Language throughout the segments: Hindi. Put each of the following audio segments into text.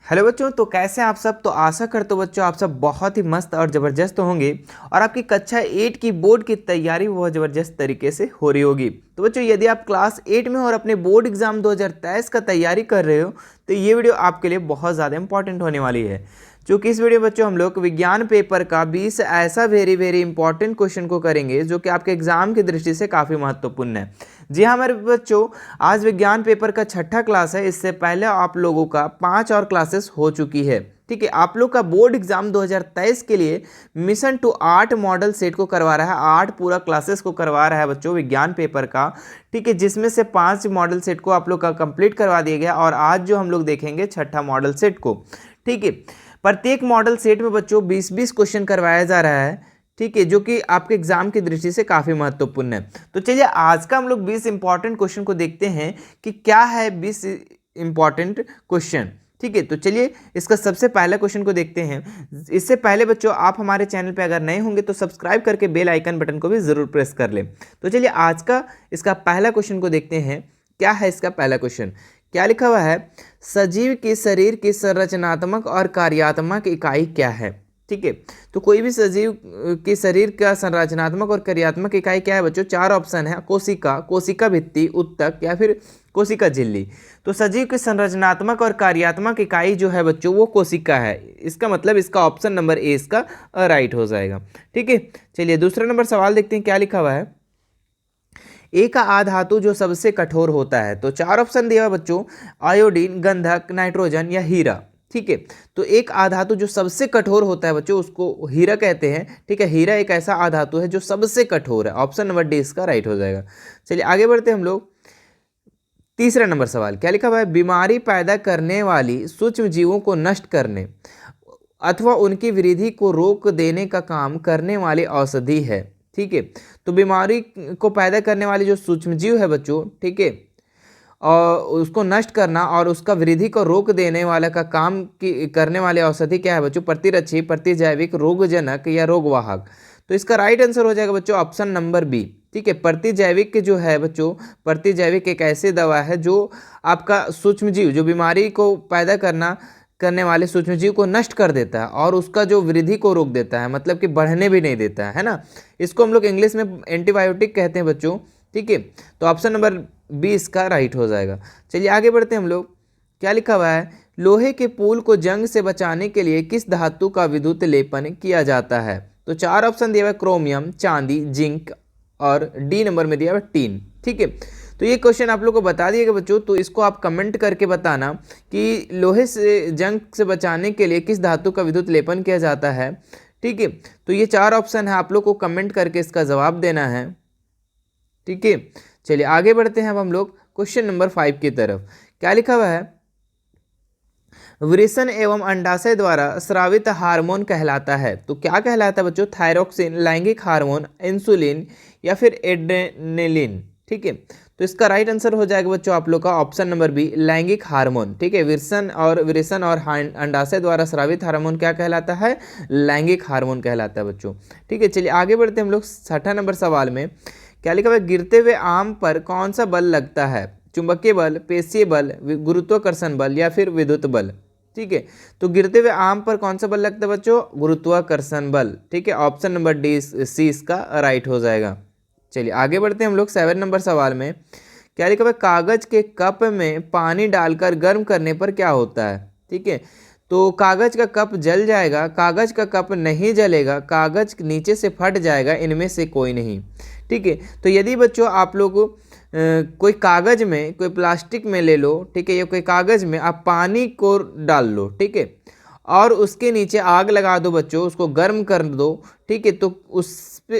हेलो बच्चों, तो कैसे हैं आप सब। तो आशा करते हो बच्चों आप सब बहुत ही मस्त और ज़बरदस्त होंगे और आपकी कक्षा 8 की बोर्ड की तैयारी बहुत ज़बरदस्त तरीके से हो रही होगी। तो बच्चों यदि आप क्लास 8 में और अपने बोर्ड एग्जाम 2023 का तैयारी कर रहे हो तो ये वीडियो आपके लिए बहुत ज़्यादा इंपॉर्टेंट होने वाली है। क्योंकि इस वीडियो में बच्चों हम लोग विज्ञान पेपर का 20 ऐसा वेरी इंपॉर्टेंट क्वेश्चन को करेंगे जो कि आपके एग्जाम की दृष्टि से काफ़ी महत्वपूर्ण है। जी हाँ मेरे बच्चों, आज विज्ञान पेपर का छठा क्लास है। इससे पहले आप लोगों का 5 और क्लासेस हो चुकी है। ठीक है, आप लोग का बोर्ड एग्जाम 2023 के लिए मिशन टू 8 मॉडल सेट को करवा रहा है। 8 पूरा क्लासेस को करवा रहा है बच्चों विज्ञान पेपर का। ठीक है, जिसमें से 5 मॉडल सेट को आप लोग का कंप्लीट करवा दिया गया और आज जो हम लोग देखेंगे छठा मॉडल सेट को। ठीक है, प्रत्येक मॉडल सेट में बच्चों 20-20 क्वेश्चन करवाया जा रहा है। ठीक है, जो कि आपके एग्जाम की दृष्टि से काफ़ी महत्वपूर्ण है। तो चलिए आज का हम लोग 20 इंपॉर्टेंट क्वेश्चन को देखते हैं कि क्या है 20 इंपॉर्टेंट क्वेश्चन। ठीक है, तो चलिए इसका सबसे पहला क्वेश्चन को देखते हैं। इससे पहले बच्चों आप हमारे चैनल पे अगर नए होंगे तो सब्सक्राइब करके बेल आइकन बटन को भी ज़रूर प्रेस कर लें। तो चलिए आज का इसका पहला क्वेश्चन को देखते हैं। क्या है इसका पहला क्वेश्चन, क्या लिखा हुआ है। सजीव के शरीर की संरचनात्मक और कार्यात्मक इकाई क्या है। ठीक है, तो कोई भी सजीव के शरीर का संरचनात्मक और कार्यात्मक इकाई क्या है बच्चों। 4 ऑप्शन है, कोशिका, कोशिका भित्ति, उत्तक या फिर कोशिका झिल्ली। तो सजीव की संरचनात्मक और कार्यात्मक इकाई जो है बच्चों वो कोशिका है। इसका मतलब इसका ऑप्शन नंबर ए इसका राइट हो जाएगा। ठीक है, चलिए दूसरा नंबर सवाल देखते हैं क्या लिखा हुआ है। ए का आधातु जो सबसे कठोर होता है। तो 4 ऑप्शन दिया बच्चों, आयोडीन, गंधक, नाइट्रोजन या हीरा। ठीक है, तो एक आधातु जो सबसे कठोर होता है बच्चों उसको हीरा कहते हैं। ठीक है, हीरा एक ऐसा आधातु है जो सबसे कठोर है। ऑप्शन नंबर डी इसका राइट हो जाएगा। चलिए आगे बढ़ते हैं हम लोग। तीसरा नंबर सवाल क्या लिखा हुआ है। बीमारी पैदा करने वाली सूक्ष्म जीवों को नष्ट करने अथवा उनकी वृद्धि को रोक देने का काम करने वाली औषधि है। ठीक है, तो बीमारी को पैदा करने वाली जो सूक्ष्मजीव है बच्चों, ठीक है, और उसको नष्ट करना और उसका वृद्धि को रोक देने वाला का काम की करने वाले औषधि क्या है बच्चों। प्रतिरक्षी, प्रतिजैविक, रोगजनक या रोगवाहक। तो इसका राइट आंसर हो जाएगा बच्चों ऑप्शन नंबर बी। ठीक है, प्रतिजैविक के जो है बच्चों, प्रतिजैविक एक ऐसी दवा है जो आपका सूक्ष्मजीव जो बीमारी को पैदा करने वाले सूक्ष्मजीव को नष्ट कर देता है और उसका जो वृद्धि को रोक देता है, मतलब कि बढ़ने भी नहीं देता है ना। इसको हम लोग इंग्लिश में एंटीबायोटिक कहते हैं बच्चों। ठीक है, तो ऑप्शन नंबर 20 का राइट हो जाएगा। चलिए आगे बढ़ते हैं हम लोग। क्या लिखा हुआ है। लोहे के पुल को जंग से बचाने के लिए किस धातु का विद्युत लेपन किया जाता है। तो 4 ऑप्शन दिया हुआ है, क्रोमियम, चांदी, जिंक और डी नंबर में दिया हुआ है टीन। ठीक है, तो ये क्वेश्चन आप लोग को बता दिएगा बच्चों। तो इसको आप कमेंट करके बताना कि लोहे से जंग से बचाने के लिए किस धातु का विद्युत लेपन किया जाता है। ठीक है, तो ये 4 ऑप्शन है, आप लोग को कमेंट करके इसका जवाब देना है। ठीक है, चलिए आगे बढ़ते हैं अब हम लोग क्वेश्चन नंबर 5 की तरफ। क्या लिखा हुआ है। वृषण एवं अंडाशय द्वारा स्रावित हार्मोन कहलाता है। तो क्या कहलाता है बच्चों। थायरोक्सिन, लैंगिक हार्मोन, इंसुलिन या फिर एड्रेनलिन। ठीक है, तो इसका राइट आंसर हो जाएगा बच्चों आप लोग का ऑप्शन नंबर बी, लैंगिक हार्मोन। ठीक है, वृषण और अंडाशय द्वारा स्रावित हार्मोन क्या कहलाता है, लैंगिक हार्मोन कहलाता है बच्चों। ठीक है, चलिए आगे बढ़ते हैं हम लोग 6ठा नंबर सवाल में। क्या लिखा हुआ है। गिरते हुए आम पर कौन सा बल लगता है। चुंबकीय बल, पेशीय बल, गुरुत्वाकर्षण बल या फिर विद्युत बल। ठीक है, तो गिरते हुए आम पर कौन सा बल लगता है बच्चों, गुरुत्वाकर्षण बल। ठीक है, ऑप्शन नंबर डी सी इसका राइट हो जाएगा। चलिए आगे बढ़ते हैं हम लोग 7 नंबर सवाल में। क्या लिखा हुआ है। कागज के कप में पानी डालकर गर्म करने पर क्या होता है। ठीक है, तो कागज का कप जल जाएगा, कागज का कप नहीं जलेगा, कागज नीचे से फट जाएगा, इनमें से कोई नहीं। ठीक है, तो यदि बच्चों आप लोग कोई कागज में, कोई प्लास्टिक में ले लो, ठीक है, या कोई कागज में आप पानी को डाल लो, ठीक है, और उसके नीचे आग लगा दो बच्चों, उसको गर्म कर दो। ठीक है, तो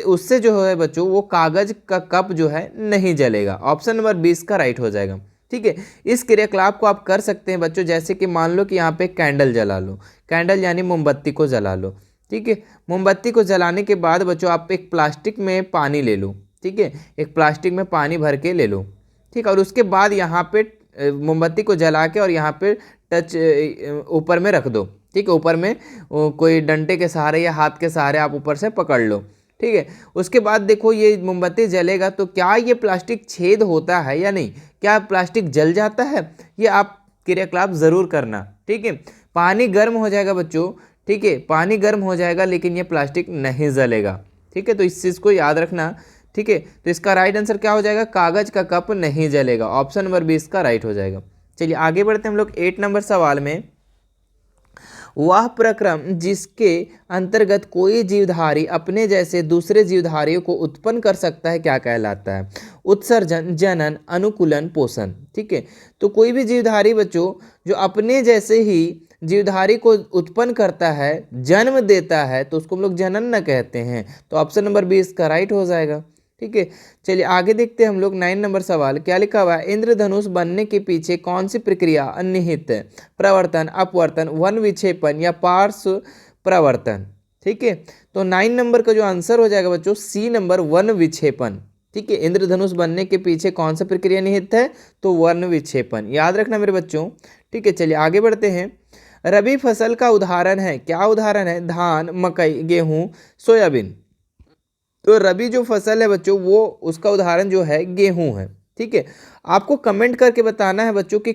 उससे जो है बच्चों वो कागज का कप जो है नहीं जलेगा। ऑप्शन नंबर 20 का राइट हो जाएगा। ठीक है, इस क्रियाकलाप को आप कर सकते हैं बच्चों, जैसे कि मान लो कि यहाँ पे कैंडल जला लो, कैंडल यानी मोमबत्ती को जला लो। ठीक है, मोमबत्ती को जलाने के बाद बच्चों आप एक प्लास्टिक में पानी ले लो। ठीक है, एक प्लास्टिक में पानी भर के ले लो। ठीक, और उसके बाद यहाँ पे मोमबत्ती को जला के और यहाँ पे टच ऊपर में रख दो। ठीक है, ऊपर में कोई डंडे के सहारे या हाथ के सहारे आप ऊपर से पकड़ लो। ठीक है, उसके बाद देखो ये मोमबत्ती जलेगा तो क्या ये प्लास्टिक छेद होता है या नहीं, क्या प्लास्टिक जल जाता है, ये आप क्रियाकलाप ज़रूर करना। ठीक है, पानी गर्म हो जाएगा बच्चों, ठीक है, पानी गर्म हो जाएगा लेकिन ये प्लास्टिक नहीं जलेगा, ठीक है, तो इस चीज़ को याद रखना, ठीक है। तो इसका राइट आंसर क्या हो जाएगा, कागज का कप नहीं जलेगा, ऑप्शन नंबर बी इसका राइट हो जाएगा। चलिए आगे बढ़ते हैं हम लोग 8 नंबर सवाल में। वह प्रक्रम जिसके अंतर्गत कोई जीवधारी अपने जैसे दूसरे जीवधारियों को उत्पन्न कर सकता है क्या कहलाता है, उत्सर्जन, जनन, अनुकूलन, पोषण, ठीक है। तो कोई भी जीवधारी बच्चों जो अपने जैसे ही जीवधारी को उत्पन्न करता है, जन्म देता है, तो उसको हम लोग जनन न कहते हैं, तो ऑप्शन नंबर बी इसका राइट हो जाएगा, ठीक है। चलिए आगे देखते हैं हम लोग 9 नंबर सवाल। क्या लिखा हुआ है, इंद्रधनुष बनने के पीछे कौन सी प्रक्रिया निहित है, प्रवर्तन, अपवर्तन, वन विक्षेपण या पार्श्व प्रवर्तन, ठीक है। तो 9 नंबर का जो आंसर हो जाएगा बच्चों सी नंबर, वन विक्षेपण, ठीक है। इंद्रधनुष बनने के पीछे कौन सा प्रक्रिया निहित है, तो वन विक्षेपण, याद रखना मेरे बच्चों, ठीक है। चलिए आगे बढ़ते हैं। रबी फसल का उदाहरण है, क्या उदाहरण है, धान, मकई, गेहूं, सोयाबीन। तो रबी जो फसल है बच्चों वो उसका उदाहरण जो है गेहूं है, ठीक है। आपको कमेंट करके बताना है बच्चों कि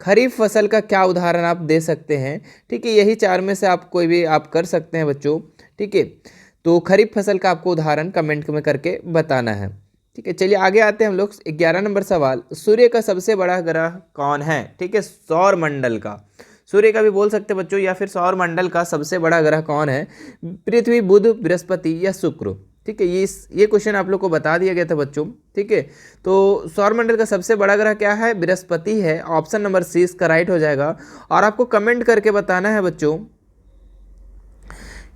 खरीफ फसल का क्या उदाहरण आप दे सकते हैं, ठीक है। यही 4 में से आप कोई भी आप कर सकते हैं बच्चों, ठीक है। तो खरीफ फसल का आपको उदाहरण कमेंट में करके बताना है, ठीक है। चलिए आगे आते हैं हम लोग 11 नंबर सवाल। सूर्य का सबसे बड़ा ग्रह कौन है, ठीक है, सौर मंडल का, सूर्य का भी बोल सकते हैं बच्चों, या फिर सौर मंडल का सबसे बड़ा ग्रह कौन है, पृथ्वी, बुध, बृहस्पति या शुक्र, ठीक है। ये क्वेश्चन आप लोग को बता दिया गया था बच्चों, ठीक है। तो सौर मंडल का सबसे बड़ा ग्रह क्या है, बृहस्पति है, ऑप्शन नंबर सी इसका राइट हो जाएगा। और आपको कमेंट करके बताना है बच्चों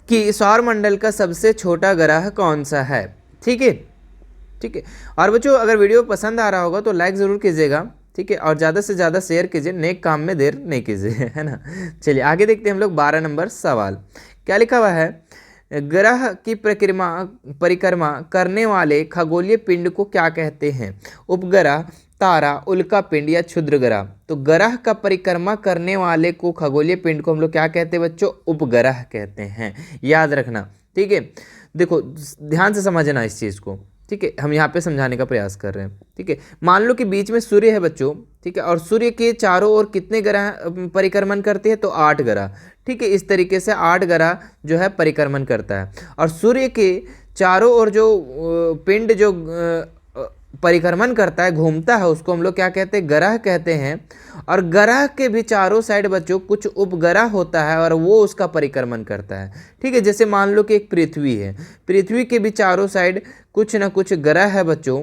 कि सौर मंडल का सबसे छोटा ग्रह कौन सा है, ठीक है, ठीक है। और बच्चों अगर वीडियो पसंद आ रहा होगा तो लाइक ज़रूर कीजिएगा, ठीक है, और ज़्यादा से ज़्यादा शेयर कीजिए, नेक काम में देर नहीं कीजिए, है ना। चलिए आगे देखते हैं हम लोग 12 नंबर सवाल। क्या लिखा हुआ है, ग्रह की परिक्रमा करने वाले खगोलीय पिंड को क्या कहते हैं, उपग्रह, तारा, उल्का पिंड या क्षुद्र ग्रह। तो ग्रह का परिक्रमा करने वाले को खगोलीय पिंड को हम लोग क्या कहते हैं बच्चों, उपग्रह कहते हैं, याद रखना, ठीक है। देखो ध्यान से समझना इस चीज़ को, ठीक है, हम यहाँ पे समझाने का प्रयास कर रहे हैं, ठीक है। मान लो कि बीच में सूर्य है बच्चों, ठीक है, और सूर्य के चारों ओर कितने ग्रह परिक्रमण करते हैं, तो 8 ग्रह, ठीक है। इस तरीके से 8 ग्रह जो है परिक्रमण करता है, और सूर्य के चारों ओर जो पिंड जो परिक्रमण करता है, घूमता है, उसको हम लोग क्या कहते हैं, ग्रह कहते हैं। और ग्रह के भी चारों साइड बच्चों कुछ उपग्रह होता है और वो उसका परिक्रमण करता है, ठीक है। जैसे मान लो कि एक पृथ्वी है, पृथ्वी के भी चारों साइड कुछ ना कुछ ग्रह है बच्चों,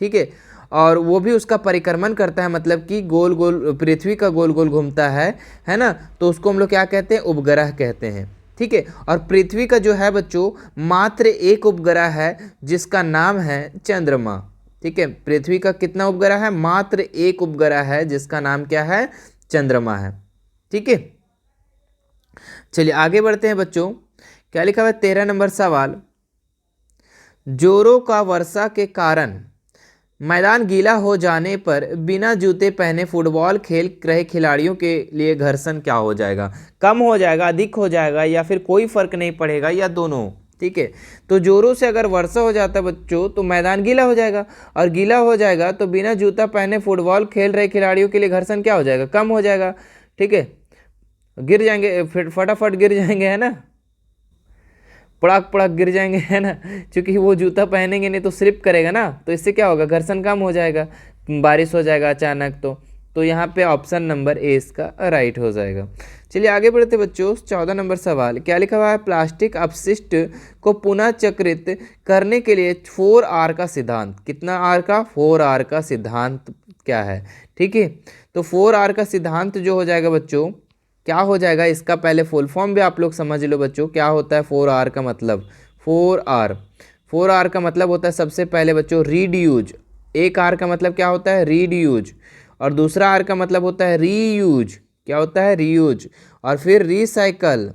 ठीक है, और वो भी उसका परिक्रमण करता है, मतलब कि गोल गोल पृथ्वी का गोल गोल घूमता है ना, तो उसको हम लोग क्या कहते हैं, उपग्रह कहते हैं, ठीक है। और पृथ्वी का जो है बच्चों मात्र एक उपग्रह है जिसका नाम है चंद्रमा, ठीक है। पृथ्वी का कितना उपग्रह है, मात्र एक उपग्रह है जिसका नाम क्या है, चंद्रमा है, ठीक है। चलिए आगे बढ़ते हैं बच्चों। क्या लिखा हुआ है 13 नंबर सवाल। जोरों का वर्षा के कारण मैदान गीला हो जाने पर बिना जूते पहने फुटबॉल खेल रहे खिलाड़ियों के लिए घर्षण क्या हो जाएगा, कम हो जाएगा, अधिक हो जाएगा, या फिर कोई फर्क नहीं पड़ेगा, या दोनों, ठीक है। तो जोरों से अगर वर्षा हो जाता है बच्चों तो मैदान गीला हो जाएगा, और गीला हो जाएगा तो बिना जूता पहने फुटबॉल खेल रहे खिलाड़ियों के लिए घर्षण क्या हो जाएगा, कम हो जाएगा, ठीक है। गिर जाएंगे, फटाफट गिर जाएंगे, है ना, पड़ाक पड़ाक गिर जाएंगे, है ना, क्योंकि वो जूता पहनेंगे नहीं तो स्लिप करेगा ना, तो इससे क्या होगा, घर्षण कम हो जाएगा, बारिश हो जाएगा अचानक, तो यहाँ पे ऑप्शन नंबर ए इसका राइट हो जाएगा। चलिए आगे बढ़ते बच्चों 14 नंबर सवाल। क्या लिखा हुआ है, प्लास्टिक अपशिष्ट को पुनः चक्रित करने के लिए 4R का सिद्धांत, कितना आर का, 4R का सिद्धांत क्या है, ठीक है। तो 4R का सिद्धांत जो हो जाएगा बच्चों क्या हो जाएगा, इसका पहले फुल फॉर्म भी आप लोग समझ लो बच्चों, क्या होता है 4R का मतलब, 4R का मतलब होता है सबसे पहले बच्चों रीड्यूज, एक R का मतलब क्या होता है, रीड्यूज, और दूसरा R का मतलब होता है रीयूज, क्या होता है, रीयूज, और फिर रिसाइकल,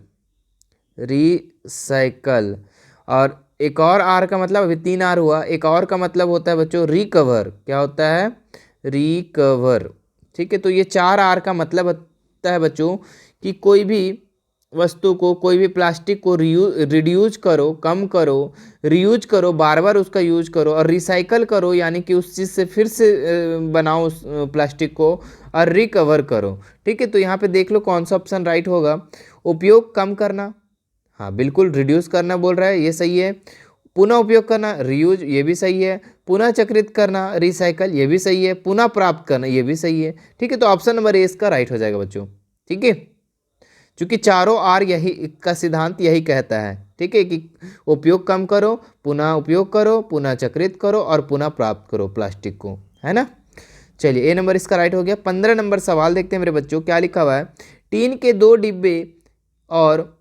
और एक और R का मतलब, अभी 3 R हुआ, एक और का मतलब होता है बच्चों रिकवर, क्या होता है, रिकवर, ठीक है। तो ये 4R का मतलब होता है बच्चों कि कोई भी वस्तु को, कोई भी प्लास्टिक को रिड्यूज करो, कम करो, रीयूज करो, बार बार उसका यूज करो, और रिसाइकल करो यानी कि उस चीज़ से फिर से बनाओ उस प्लास्टिक को, और रिकवर करो। ठीक है, तो यहाँ पे देख लो कौन सा ऑप्शन राइट होगा। उपयोग कम करना, हाँ बिल्कुल, रिड्यूस करना बोल रहा है, ये सही है। पुनः उपयोग करना, रीयूज, ये भी सही है। पुनः चक्रित करना, रिसाइकल, ये भी सही है। पुनः प्राप्त करना, ये भी सही है। ठीक है, तो ऑप्शन नंबर ए इसका राइट हो जाएगा बच्चों। ठीक है, क्योंकि चारों आर यही का सिद्धांत यही कहता है। ठीक है, कि उपयोग कम करो, पुनः उपयोग करो, पुनः चक्रित करो और पुनः प्राप्त करो प्लास्टिक को, है ना। चलिए, ए नंबर इसका राइट हो गया। 15 नंबर सवाल देखते हैं मेरे बच्चों, क्या लिखा हुआ है। टीन के 2 डिब्बे और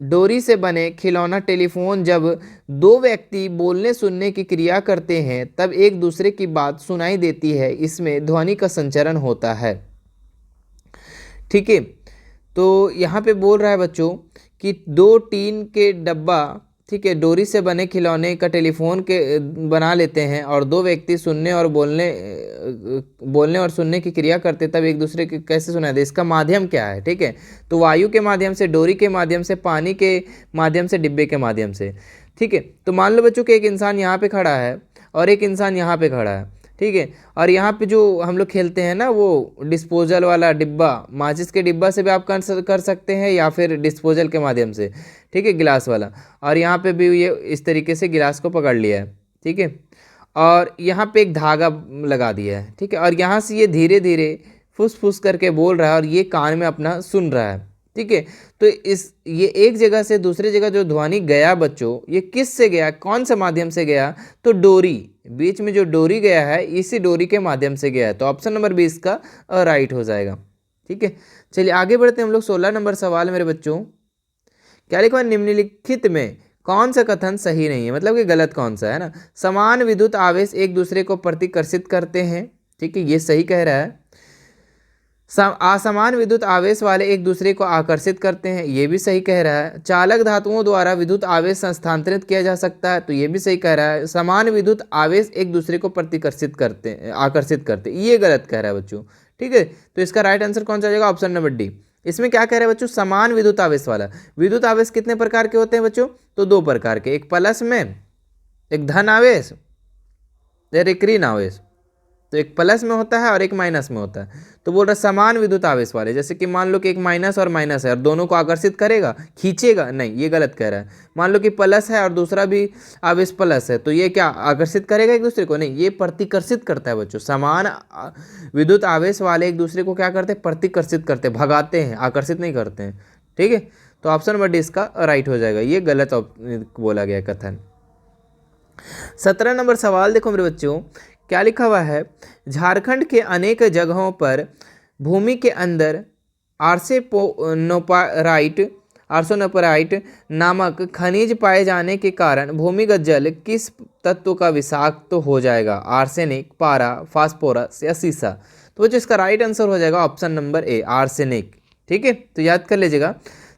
डोरी से बने खिलौना टेलीफोन जब 2 व्यक्ति बोलने सुनने की क्रिया करते हैं तब एक दूसरे की बात सुनाई देती है, इसमें ध्वनि का संचरण होता है। ठीक है, तो यहाँ पे बोल रहा है बच्चों कि 2 टीन के डब्बा, ठीक है, डोरी से बने खिलौने का टेलीफोन के बना लेते हैं और 2 व्यक्ति सुनने और बोलने और सुनने की क्रिया करते, तब एक दूसरे के कैसे सुनाई दे, इसका माध्यम क्या है। ठीक है, तो वायु के माध्यम से, डोरी के माध्यम से, पानी के माध्यम से, डिब्बे के माध्यम से। ठीक है, तो मान लो बच्चों कि एक इंसान यहाँ पे खड़ा है और एक इंसान यहाँ पे खड़ा है। ठीक है, और यहाँ पे जो हम लोग खेलते हैं ना, वो डिस्पोजल वाला डिब्बा, माचिस के डिब्बा से भी आप कर सकते हैं या फिर डिस्पोजल के माध्यम से। ठीक है, गिलास वाला, और यहाँ पे भी ये इस तरीके से गिलास को पकड़ लिया है। ठीक है, और यहाँ पे एक धागा लगा दिया है। ठीक है, और यहाँ से ये धीरे धीरे फुस फुस करके बोल रहा है और ये कान में अपना सुन रहा है। ठीक है, तो ये एक जगह से दूसरी जगह जो ध्वनि गया बच्चों, ये किस से गया, कौन से माध्यम से गया, तो डोरी, बीच में जो डोरी गया है इसी डोरी के माध्यम से गया है। तो ऑप्शन नंबर 20 का राइट हो जाएगा। ठीक है, चलिए आगे बढ़ते हैं हम लोग। 16 नंबर सवाल मेरे बच्चों, क्या लिखा है, निम्नलिखित में कौन सा कथन सही नहीं है, मतलब कि गलत कौन सा है ना। समान विद्युत आवेश एक दूसरे को प्रतिकर्षित करते हैं। ठीक है, ये सही कह रहा है। असमान विद्युत आवेश वाले एक दूसरे को आकर्षित करते हैं, ये भी सही कह रहा है। चालक धातुओं द्वारा विद्युत आवेश स्थानांतरित किया जा सकता है, तो ये भी सही कह रहा है। समान विद्युत आवेश एक दूसरे को प्रतिकर्षित करते हैं, आकर्षित करते हैं, ये गलत कह रहा है बच्चों। ठीक है, तो इसका राइट आंसर कौन सा जाएगा, ऑप्शन नंबर डी। इसमें क्या कह रहा है बच्चों, समान विद्युत आवेश वाला। विद्युत आवेश कितने प्रकार के होते हैं बच्चों, तो 2 प्रकार के, एक प्लस में, एक धन आवेश, एक ऋण आवेश। तो एक प्लस में होता है और एक माइनस में होता है। तो बोल रहा समान विद्युत आवेश वाले, जैसे कि मान लो कि एक माइनस और माइनस है और दोनों को आकर्षित करेगा, खींचेगा, नहीं, ये गलत कह रहा है। मान लो कि प्लस है और दूसरा भी आवेश प्लस है, तो ये क्या आकर्षित करेगा एक दूसरे को, नहीं, ये प्रतिकर्षित करता है बच्चों। समान विद्युत आवेश वाले एक दूसरे को क्या करते हैं, प्रतिकर्षित करते हैं, भगाते हैं, आकर्षित नहीं करते हैं। ठीक है, तो ऑप्शन नंबर डी इसका राइट हो जाएगा, ये गलत बोला गया कथन। 17 नंबर सवाल देखो मेरे बच्चों, क्या लिखा हुआ है। झारखंड के अनेक जगहों पर भूमि के अंदर आर्सेनोपाइट नामक खनिज पाए जाने के कारण भूमिगत जल किस तत्व का विषाक्त हो जाएगा, आर्सेनिक, पारा, फास्फोरस या सीसा। तो बच्चों इसका राइट आंसर हो जाएगा ऑप्शन नंबर ए, आर्सेनिक। ठीक है, तो याद कर लीजिएगा।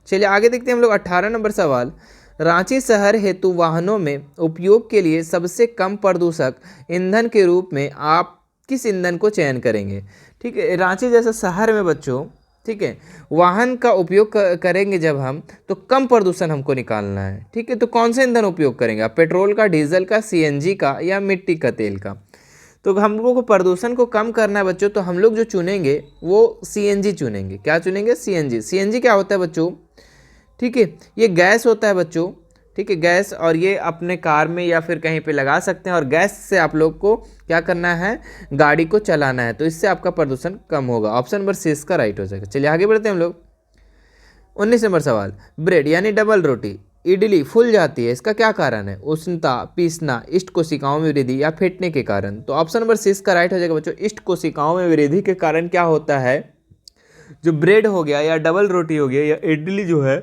चलिए आगे देखते हैं हम लोग। 18 नंबर सवाल, रांची शहर हेतु वाहनों में उपयोग के लिए सबसे कम प्रदूषक ईंधन के रूप में आप किस ईंधन को चयन करेंगे। ठीक है, रांची जैसे शहर में बच्चों, ठीक है, वाहन का उपयोग करेंगे जब हम, तो कम प्रदूषण हमको निकालना है। ठीक है, तो कौन सा ईंधन उपयोग करेंगे आप, पेट्रोल का, डीजल का, सीएनजी का या मिट्टी का तेल का। तो हम लोगों को प्रदूषण को कम करना है बच्चों, तो हम लोग जो चुनेंगे वो सीएनजी चुनेंगे। क्या चुनेंगे, सीएनजी। सीएनजी क्या होता है बच्चों, ठीक है, ये गैस होता है बच्चों। ठीक है, गैस, और ये अपने कार में या फिर कहीं पे लगा सकते हैं, और गैस से आप लोग को क्या करना है, गाड़ी को चलाना है, तो इससे आपका प्रदूषण कम होगा। ऑप्शन नंबर सी इसका राइट हो जाएगा। चलिए आगे बढ़ते हैं हम लोग। 19 नंबर सवाल, ब्रेड यानी डबल रोटी, इडली फूल जाती है, इसका क्या कारण है, उष्णता, पीसना, इष्ट कोशिकाओं में वृद्धि या फेंटने के कारण। तो ऑप्शन नंबर सी इसका राइट हो जाएगा बच्चों। इष्ट कोशिकाओं में वृद्धि के कारण क्या होता है, जो ब्रेड हो गया या डबल रोटी हो गया या इडली जो है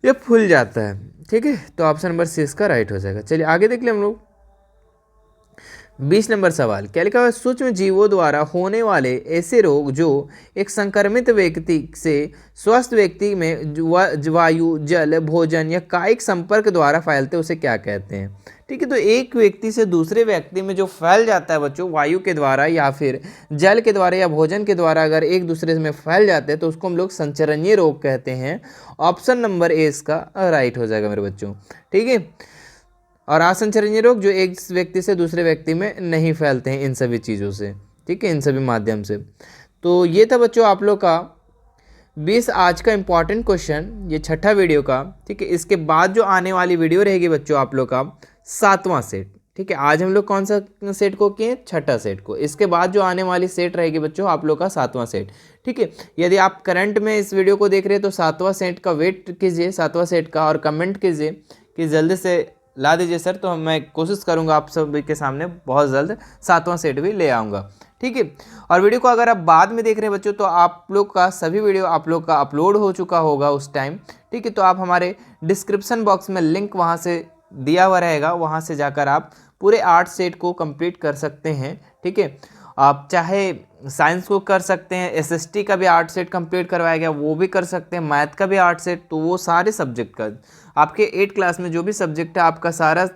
ये फूल जाता है। ठीक है, तो ऑप्शन नंबर सी इसका राइट हो जाएगा। चलिए आगे देख ले हम लोग। 20 नंबर सवाल, क्या लिखा हुआ है, सूक्ष्म जीवों द्वारा होने वाले ऐसे रोग जो एक संक्रमित व्यक्ति से स्वस्थ व्यक्ति में वायु, जल, भोजन या कायिक संपर्क द्वारा फैलते, उसे क्या कहते हैं। ठीक है। तो एक व्यक्ति से दूसरे व्यक्ति में जो फैल जाता है बच्चों वायु के द्वारा या फिर जल के द्वारा या भोजन के द्वारा अगर एक दूसरे में फैल जाते हैं तो उसको हम लोग संचरणीय रोग कहते हैं। ऑप्शन नंबर ए इसका राइट हो जाएगा मेरे बच्चों। ठीक है। और असंचरणीय रोग जो एक व्यक्ति से दूसरे व्यक्ति में नहीं फैलते हैं इन सभी चीज़ों से। ठीक है, इन सभी माध्यम से। तो ये था बच्चों आप लोग का 20 आज का इम्पॉर्टेंट क्वेश्चन, ये छठा वीडियो का। ठीक है, इसके बाद जो आने वाली वीडियो रहेगी बच्चों आप लोग का 7वां सेट। ठीक है, आज हम लोग कौन सा सेट को किए, छठा सेट को। इसके बाद जो आने वाली सेट रहेगी बच्चों आप लोग का 7वां सेट। ठीक है, यदि आप करंट में इस वीडियो को देख रहे हैं तो 7वां सेट का वेट कीजिए, 7वां सेट का, और कमेंट कीजिए कि जल्दी से ला दीजिए सर। तो मैं कोशिश करूंगा आप सभी के सामने बहुत जल्द 7वां सेट भी ले आऊँगा। ठीक है, और वीडियो को अगर आप बाद में देख रहे हैं बच्चों तो आप लोग का सभी वीडियो आप लोग का अपलोड हो चुका होगा उस टाइम। ठीक है, तो आप हमारे डिस्क्रिप्शन बॉक्स में लिंक वहाँ से दिया हुआ रहेगा, वहाँ से जाकर आप पूरे 8 सेट को कंप्लीट कर सकते हैं। ठीक है, आप चाहे साइंस को कर सकते हैं, एसएसटी का भी 8 सेट कंप्लीट करवाया गया वो भी कर सकते हैं, मैथ का भी 8 सेट, तो वो सारे सब्जेक्ट का आपके 8 क्लास में जो भी सब्जेक्ट है आपका सारा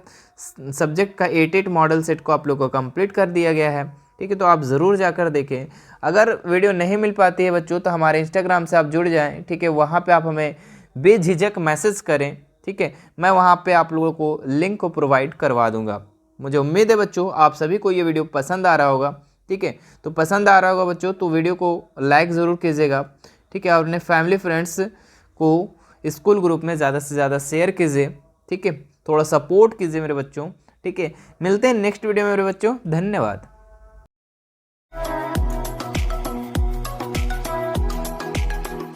सब्जेक्ट का 8 मॉडल सेट को आप लोग को कंप्लीट कर दिया गया है। ठीक है, तो आप ज़रूर जाकर देखें। अगर वीडियो नहीं मिल पाती है बच्चों तो हमारे इंस्टाग्राम से आप जुड़ जाएं। ठीक है, वहाँ पे आप हमें बेझिझक मैसेज करें। ठीक है, मैं वहाँ पे आप लोगों को लिंक को प्रोवाइड करवा दूँगा। मुझे उम्मीद है बच्चों आप सभी को ये वीडियो पसंद आ रहा होगा। ठीक है, तो पसंद आ रहा होगा बच्चों तो वीडियो को लाइक ज़रूर कीजिएगा। ठीक है, और अपने फैमिली फ्रेंड्स को स्कूल ग्रुप में ज़्यादा से ज़्यादा शेयर कीजिए। ठीक है, थोड़ा सपोर्ट कीजिए मेरे बच्चों। ठीक है, मिलते हैं नेक्स्ट वीडियो में मेरे बच्चों, धन्यवाद।